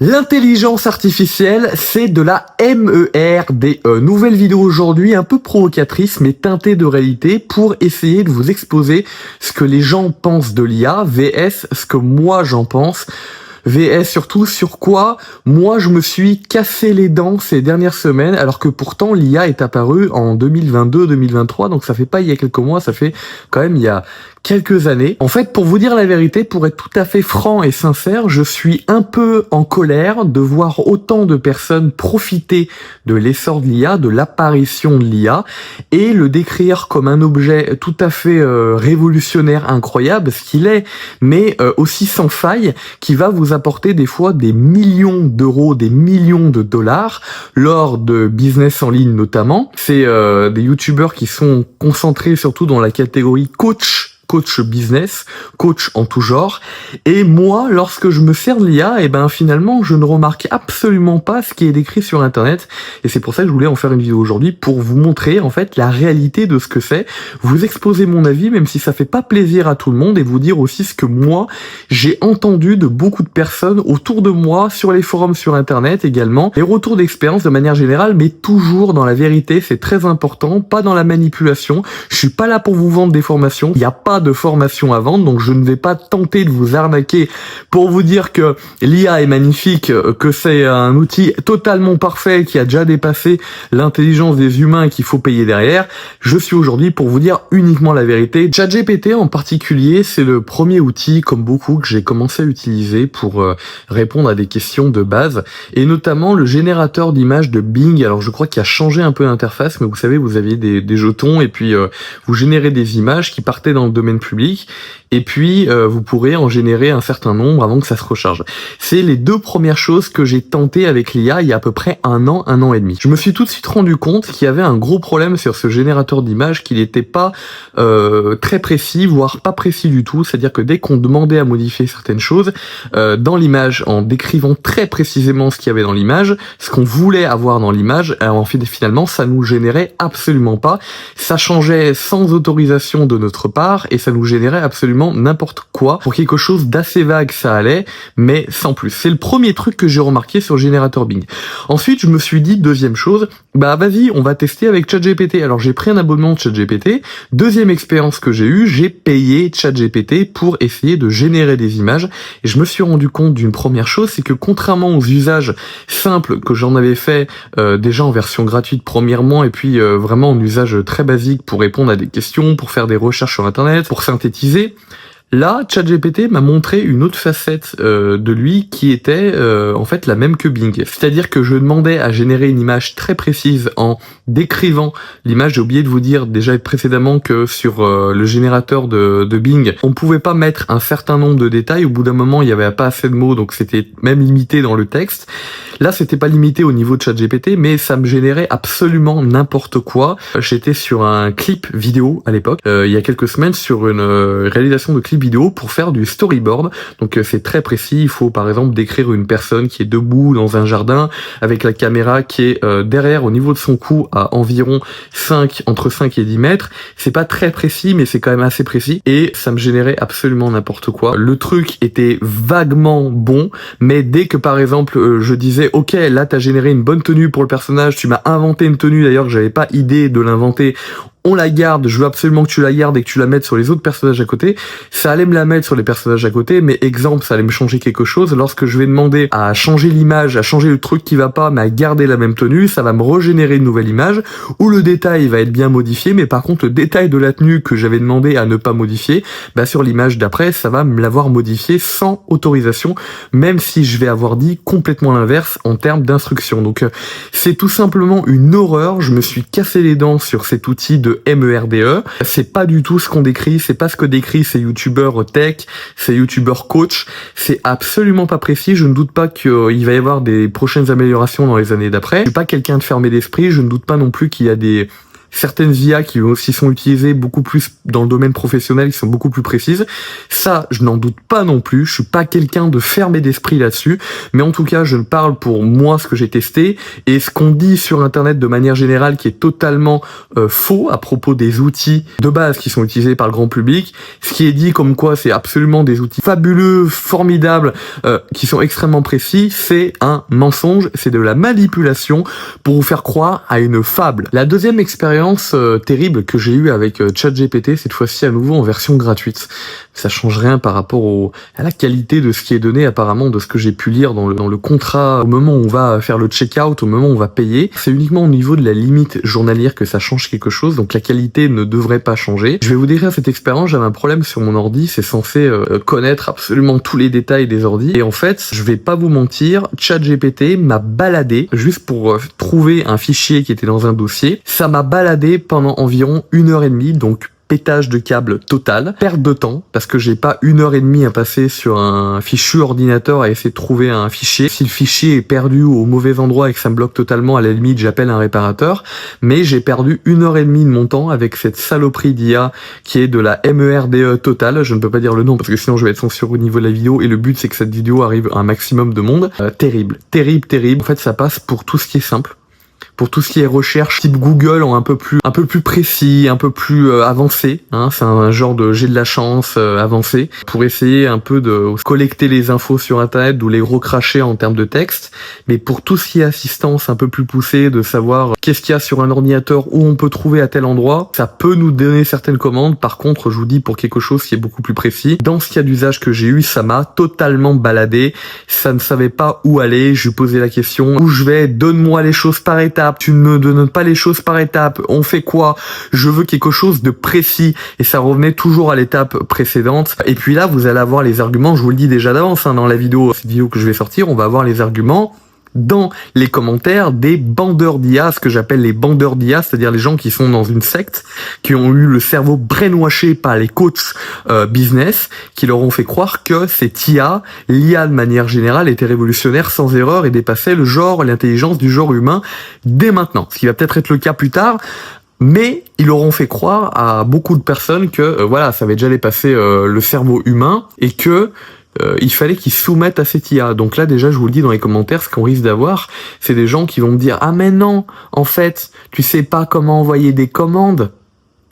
L'intelligence artificielle, c'est de la MERDE. Nouvelle vidéo aujourd'hui un peu provocatrice mais teintée de réalité pour essayer de vous exposer ce que les gens pensent de l'IA vs ce que moi j'en pense. VS surtout sur quoi moi je me suis cassé les dents ces dernières semaines alors que pourtant l'IA est apparue en 2022-2023 donc ça fait pas il y a quelques mois, ça fait quand même il y a quelques années. En fait, pour vous dire la vérité, pour être tout à fait franc et sincère, je suis un peu en colère de voir autant de personnes profiter de l'essor de l'IA, de l'apparition de l'IA, et le décrire comme un objet tout à fait révolutionnaire, incroyable, ce qu'il est, mais aussi sans faille, qui va vous apporter des fois des millions d'euros, des millions de dollars, lors de business en ligne notamment. C'est des youtubeurs qui sont concentrés surtout dans la catégorie coach business, coach en tout genre. Et moi, lorsque je me sers de l'IA, finalement, je ne remarque absolument pas ce qui est décrit sur Internet. Et c'est pour ça que je voulais en faire une vidéo aujourd'hui pour vous montrer, en fait, la réalité de ce que c'est, vous exposer mon avis, même si ça fait pas plaisir à tout le monde, et vous dire aussi ce que moi, j'ai entendu de beaucoup de personnes autour de moi, sur les forums sur Internet également, les retours d'expérience de manière générale, mais toujours dans la vérité, c'est très important, pas dans la manipulation. Je suis pas là pour vous vendre des formations, il n'y a pas de formation à vendre, donc je ne vais pas tenter de vous arnaquer pour vous dire que l'IA est magnifique, que c'est un outil totalement parfait qui a déjà dépassé l'intelligence des humains et qu'il faut payer derrière. Je suis aujourd'hui pour vous dire uniquement la vérité. ChatGPT en particulier, c'est le premier outil, comme beaucoup, que j'ai commencé à utiliser pour répondre à des questions de base, et notamment le générateur d'images de Bing. Alors je crois qu'il a changé un peu l'interface, mais vous savez, vous aviez des jetons et puis vous générez des images qui partaient dans le domaine public, et puis vous pourrez en générer un certain nombre avant que ça se recharge. C'est les deux premières choses que j'ai tenté avec l'IA il y a à peu près un an et demi. Je me suis tout de suite rendu compte qu'il y avait un gros problème sur ce générateur d'images, qu'il n'était pas très précis, voire pas précis du tout, c'est-à-dire que dès qu'on demandait à modifier certaines choses dans l'image, en décrivant très précisément ce qu'il y avait dans l'image, ce qu'on voulait avoir dans l'image, en fait, finalement ça nous générait absolument pas, ça changeait sans autorisation de notre part, et ça nous générait absolument n'importe quoi. Pour quelque chose d'assez vague, ça allait, mais sans plus. C'est le premier truc que j'ai remarqué sur le générateur Bing. Ensuite, je me suis dit, deuxième chose, vas-y, on va tester avec ChatGPT. Alors, j'ai pris un abonnement de ChatGPT. Deuxième expérience que j'ai eue, j'ai payé ChatGPT pour essayer de générer des images. Et je me suis rendu compte d'une première chose, c'est que contrairement aux usages simples que j'en avais fait déjà en version gratuite premièrement, et puis vraiment en usage très basique pour répondre à des questions, pour faire des recherches sur Internet, pour synthétiser, là, ChatGPT m'a montré une autre facette de lui qui était en fait la même que Bing. C'est-à-dire que je demandais à générer une image très précise en décrivant l'image. J'ai oublié de vous dire déjà précédemment que sur le générateur de Bing, on pouvait pas mettre un certain nombre de détails. Au bout d'un moment, il y avait pas assez de mots, donc c'était même limité dans le texte. Là, c'était pas limité au niveau de ChatGPT, mais ça me générait absolument n'importe quoi. J'étais sur un clip vidéo à l'époque, il y a quelques semaines, sur une réalisation de clip vidéo pour faire du storyboard. Donc c'est très précis, il faut par exemple décrire une personne qui est debout dans un jardin avec la caméra qui est derrière au niveau de son cou à environ entre 5 et 10 mètres. C'est pas très précis, mais c'est quand même assez précis, et ça me générait absolument n'importe quoi. Le truc était vaguement bon, mais dès que par exemple je disais ok, là t'as généré une bonne tenue pour le personnage, tu m'as inventé une tenue d'ailleurs que j'avais pas idée de l'inventer, on la garde, je veux absolument que tu la gardes et que tu la mettes sur les autres personnages à côté, ça allait me la mettre sur les personnages à côté, mais exemple, ça allait me changer quelque chose. Lorsque je vais demander à changer l'image, à changer le truc qui va pas, mais à garder la même tenue, ça va me régénérer une nouvelle image, où le détail va être bien modifié, mais par contre le détail de la tenue que j'avais demandé à ne pas modifier, sur l'image d'après, ça va me l'avoir modifié sans autorisation, même si je vais avoir dit complètement l'inverse en termes d'instruction. Donc c'est tout simplement une horreur, je me suis cassé les dents sur cet outil de MERDE. C'est pas du tout ce qu'on décrit, c'est pas ce que décrit ces youtubeurs tech, ces youtubeurs coach, c'est absolument pas précis. Je ne doute pas qu'il va y avoir des prochaines améliorations dans les années d'après. Je suis pas quelqu'un de fermé d'esprit, je ne doute pas non plus qu'il y a des certaines IA qui aussi sont utilisées beaucoup plus dans le domaine professionnel, qui sont beaucoup plus précises. Ça, je n'en doute pas non plus. Je suis pas quelqu'un de fermé d'esprit là-dessus, mais en tout cas, je parle pour moi ce que j'ai testé et ce qu'on dit sur Internet de manière générale qui est totalement faux à propos des outils de base qui sont utilisés par le grand public. Ce qui est dit comme quoi c'est absolument des outils fabuleux, formidables, qui sont extrêmement précis, c'est un mensonge, c'est de la manipulation pour vous faire croire à une fable. La deuxième expérience terrible que j'ai eue avec ChatGPT, cette fois-ci à nouveau en version gratuite. Ça change rien par rapport à la qualité de ce qui est donné apparemment, de ce que j'ai pu lire dans le contrat au moment où on va faire le check-out, au moment où on va payer. C'est uniquement au niveau de la limite journalière que ça change quelque chose, donc la qualité ne devrait pas changer. Je vais vous décrire cette expérience, j'avais un problème sur mon ordi, c'est censé connaître absolument tous les détails des ordis, et en fait, je vais pas vous mentir, ChatGPT m'a baladé, juste pour trouver un fichier qui était dans un dossier, ça m'a baladé pendant environ 1h30, donc pétage de câble total, perte de temps, parce que j'ai pas 1h30 à passer sur un fichu ordinateur à essayer de trouver un fichier. Si le fichier est perdu au mauvais endroit et que ça me bloque totalement, à la limite j'appelle un réparateur, mais j'ai perdu 1h30 de mon temps avec cette saloperie d'IA qui est de la MERDE totale, je ne peux pas dire le nom parce que sinon je vais être censuré au niveau de la vidéo et le but c'est que cette vidéo arrive à un maximum de monde. Terrible. En fait ça passe pour tout ce qui est simple. Pour tout ce qui est recherche type Google en un peu plus précis, un peu plus avancé, hein, c'est un genre de j'ai de la chance avancé pour essayer un peu de collecter les infos sur internet ou les gros crachés en termes de texte, mais pour tout ce qui est assistance un peu plus poussée, de savoir qu'est-ce qu'il y a sur un ordinateur, où on peut trouver à tel endroit, ça peut nous donner certaines commandes. Par contre, je vous dis pour quelque chose qui est beaucoup plus précis, dans ce cas d'usage que j'ai eu, ça m'a totalement baladé, ça ne savait pas où aller, je lui posais la question où je vais, donne-moi les choses par étapes. Tu ne me donnes pas les choses par étapes, on fait quoi? Je veux quelque chose de précis, et ça revenait toujours à l'étape précédente. Et puis là, vous allez avoir les arguments, je vous le dis déjà d'avance, hein, dans la vidéo, cette vidéo que je vais sortir, on va avoir les arguments dans les commentaires des bandeurs d'IA, ce que j'appelle les bandeurs d'IA, c'est-à-dire les gens qui sont dans une secte, qui ont eu le cerveau brainwashé par les coachs business, qui leur ont fait croire que cette IA, l'IA de manière générale, était révolutionnaire sans erreur et dépassait le genre, l'intelligence du genre humain dès maintenant. Ce qui va peut-être être le cas plus tard, mais ils leur ont fait croire à beaucoup de personnes que voilà, ça avait déjà dépassé le cerveau humain et que il fallait qu'ils soumettent à cette IA. Donc là déjà je vous le dis dans les commentaires, ce qu'on risque d'avoir, c'est des gens qui vont me dire « Ah mais non, en fait, tu sais pas comment envoyer des commandes ».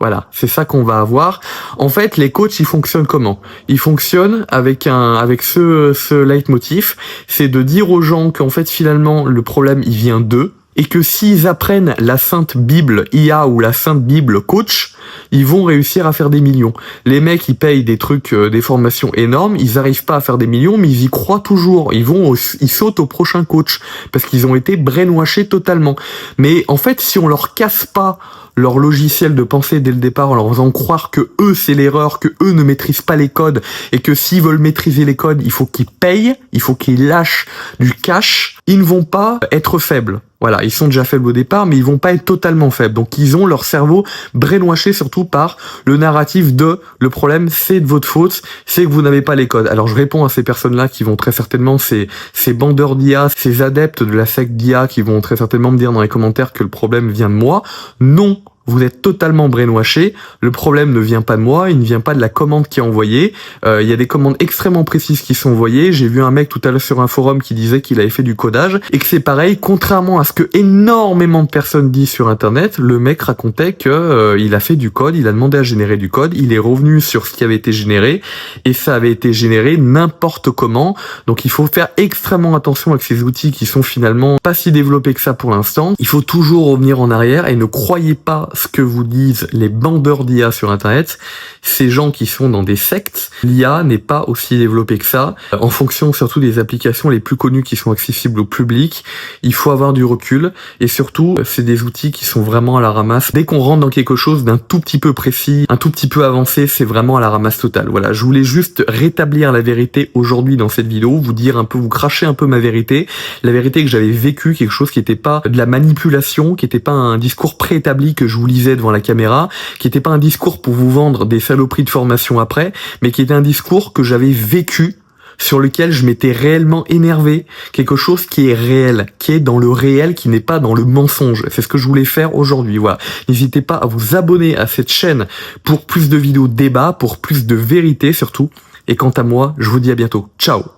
Voilà, c'est ça qu'on va avoir. En fait, les coachs, ils fonctionnent comment? Ils fonctionnent avec ce leitmotiv, c'est de dire aux gens qu'en fait finalement le problème il vient d'eux, et que s'ils apprennent la Sainte Bible IA ou la Sainte Bible Coach, ils vont réussir à faire des millions. Les mecs, ils payent des trucs, des formations énormes, ils arrivent pas à faire des millions, mais ils y croient toujours. Ils sautent au prochain coach, parce qu'ils ont été brainwashés totalement. Mais en fait, si on leur casse pas leur logiciel de pensée dès le départ en leur faisant croire que eux c'est l'erreur, que eux ne maîtrisent pas les codes et que s'ils veulent maîtriser les codes, il faut qu'ils payent, il faut qu'ils lâchent du cash, ils ne vont pas être faibles. Voilà, ils sont déjà faibles au départ, mais ils vont pas être totalement faibles. Donc ils ont leur cerveau brainwashé surtout par le narratif de le problème c'est de votre faute, c'est que vous n'avez pas les codes. Alors je réponds à ces personnes-là qui vont très certainement, ces bandeurs d'IA, ces adeptes de la secte d'IA qui vont très certainement me dire dans les commentaires que le problème vient de moi. Non, vous êtes totalement brainwashé, le problème ne vient pas de moi, il ne vient pas de la commande qui est envoyée, il y a des commandes extrêmement précises qui sont envoyées, j'ai vu un mec tout à l'heure sur un forum qui disait qu'il avait fait du codage, et que c'est pareil, contrairement à ce que énormément de personnes disent sur internet, le mec racontait que il a fait du code, il a demandé à générer du code, il est revenu sur ce qui avait été généré, et ça avait été généré n'importe comment, donc il faut faire extrêmement attention avec ces outils qui sont finalement pas si développés que ça pour l'instant, il faut toujours revenir en arrière, et ne croyez pas ce que vous disent les bandeurs d'IA sur internet, ces gens qui sont dans des sectes, l'IA n'est pas aussi développée que ça, en fonction surtout des applications les plus connues qui sont accessibles au public, il faut avoir du recul, et surtout c'est des outils qui sont vraiment à la ramasse. Dès qu'on rentre dans quelque chose d'un tout petit peu précis, un tout petit peu avancé, c'est vraiment à la ramasse totale. Voilà, je voulais juste rétablir la vérité aujourd'hui dans cette vidéo, vous dire un peu, vous cracher un peu ma vérité, la vérité que j'avais vécu, quelque chose qui n'était pas de la manipulation, qui n'était pas un discours préétabli que je vous lisais devant la caméra, qui n'était pas un discours pour vous vendre des saloperies de formation après, mais qui était un discours que j'avais vécu sur lequel je m'étais réellement énervé, quelque chose qui est réel, qui est dans le réel, qui n'est pas dans le mensonge. C'est ce que je voulais faire aujourd'hui, voilà. N'hésitez pas à vous abonner à cette chaîne pour plus de vidéos débat, pour plus de vérité surtout. Et quant à moi, je vous dis à bientôt. Ciao!